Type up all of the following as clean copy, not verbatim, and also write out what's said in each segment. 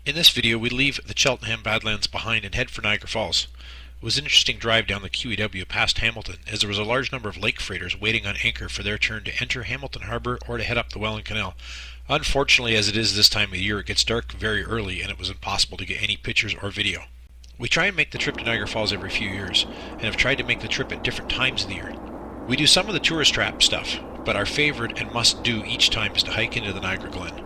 In this video, we leave the Cheltenham Badlands behind and head for Niagara Falls. It was an interesting drive down the QEW past Hamilton, as there was a large number of lake freighters waiting on anchor for their turn to enter Hamilton Harbour or to head up the Welland Canal. Unfortunately, as it is this time of year, it gets dark very early and it was impossible to get any pictures or video. We try and make the trip to Niagara Falls every few years, and have tried to make the trip at different times of the year. We do some of the tourist trap stuff, but our favorite and must-do each time is to hike into the Niagara Glen.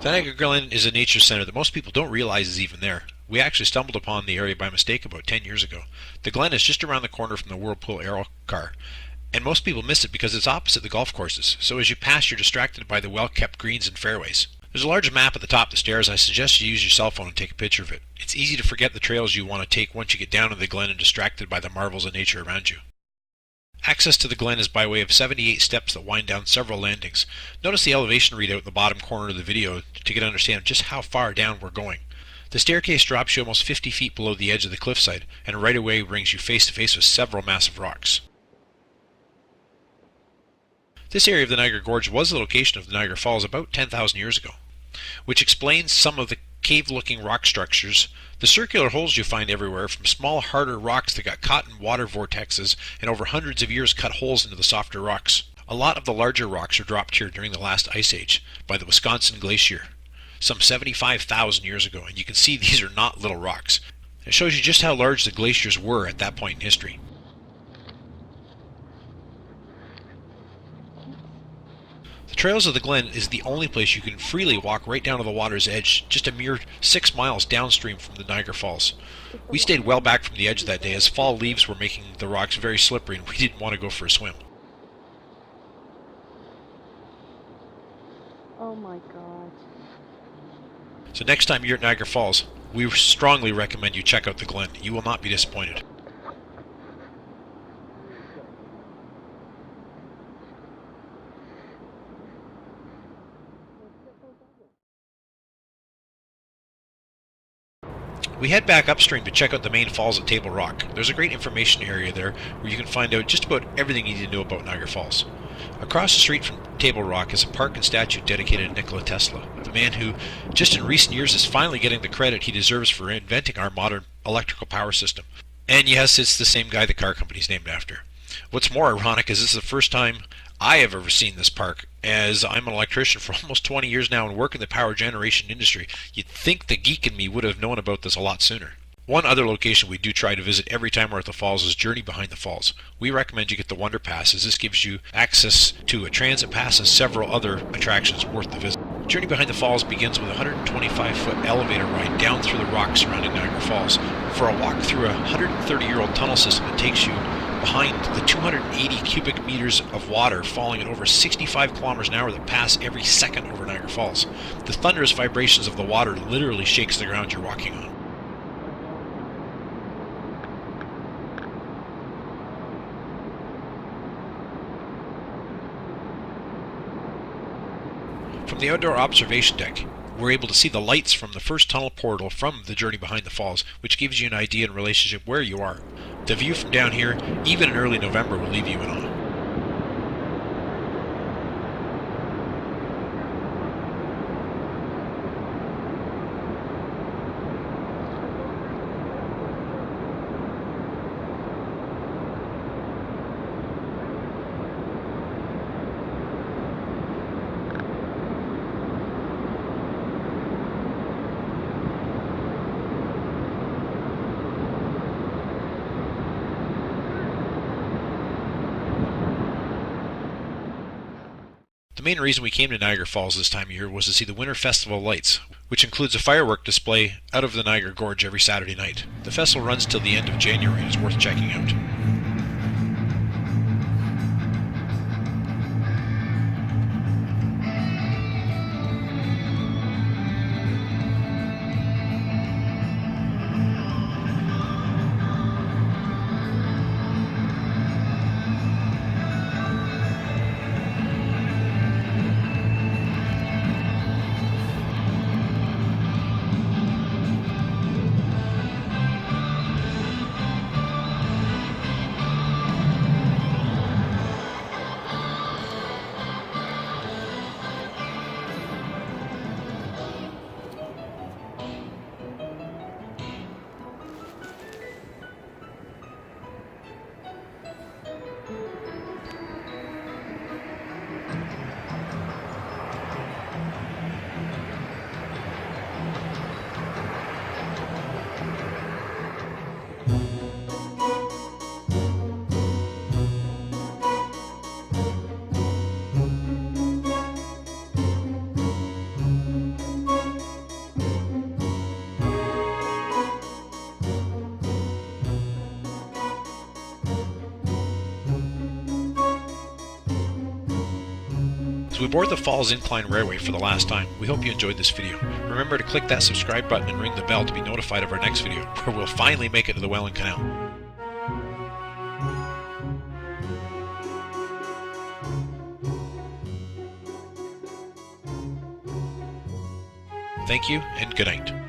The Niagara Glen is a nature center that most people don't realize is even there. We actually stumbled upon the area by mistake about 10 years ago. The Glen is just around the corner from the Whirlpool Aero car, and most people miss it because it's opposite the golf courses, so as you pass you're distracted by the well-kept greens and fairways. There's a large map at the top of the stairs, and I suggest you use your cell phone and take a picture of it. It's easy to forget the trails you want to take once you get down to the Glen and distracted by the marvels of nature around you. Access to the Glen is by way of 78 steps that wind down several landings. Notice the elevation readout in the bottom corner of the video to get an understanding of just how far down we're going. The staircase drops you almost 50 feet below the edge of the cliffside, and right away brings you face to face with several massive rocks. This area of the Niagara Gorge was the location of the Niagara Falls about 10,000 years ago, which explains some of the cave-looking rock structures, the circular holes you find everywhere from small, harder rocks that got caught in water vortexes and over hundreds of years cut holes into the softer rocks. A lot of the larger rocks were dropped here during the last ice age by the Wisconsin Glacier, some 75,000 years ago, and you can see these are not little rocks. It shows you just how large the glaciers were at that point in history. The trails of the Glen is the only place you can freely walk right down to the water's edge, just a mere 6 miles downstream from the Niagara Falls. We stayed well back from the edge that day as fall leaves were making the rocks very slippery and we didn't want to go for a swim. Oh my god. So next time you're at Niagara Falls, we strongly recommend you check out the Glen. You will not be disappointed. We head back upstream to check out the main falls at Table Rock. There's a great information area there where you can find out just about everything you need to know about Niagara Falls. Across the street from Table Rock is a park and statue dedicated to Nikola Tesla, the man who, just in recent years, is finally getting the credit he deserves for inventing our modern electrical power system. And yes, it's the same guy the car company's named after. What's more ironic is this is the first time I have ever seen this park, as I'm an electrician for almost 20 years now and work in the power generation industry. You'd think the geek in me would have known about this a lot sooner. One other location we do try to visit every time we're at the falls is Journey Behind the Falls. We recommend you get the Wonder Pass, as this gives you access to a transit pass and several other attractions worth the visit. Journey Behind the Falls begins with a 125-foot elevator ride down through the rocks surrounding Niagara Falls for a walk through a 130-year-old tunnel system that takes you behind the 280 cubic meters of water falling at over 65 kilometers an hour that pass every second over Niagara Falls. The thunderous vibrations of the water literally shakes the ground you're walking on. From the outdoor observation deck, we're able to see the lights from the first tunnel portal from the Journey Behind the Falls, which gives you an idea in relationship where you are. The view from down here, even in early November, will leave you in awe. The main reason we came to Niagara Falls this time of year was to see the Winter Festival of Lights, which includes a firework display out of the Niagara Gorge every Saturday night. The festival runs till the end of January and is worth checking out. As we board the Falls Incline Railway for the last time, we hope you enjoyed this video. Remember to click that subscribe button and ring the bell to be notified of our next video, where we'll finally make it to the Welland Canal. Thank you, and good night.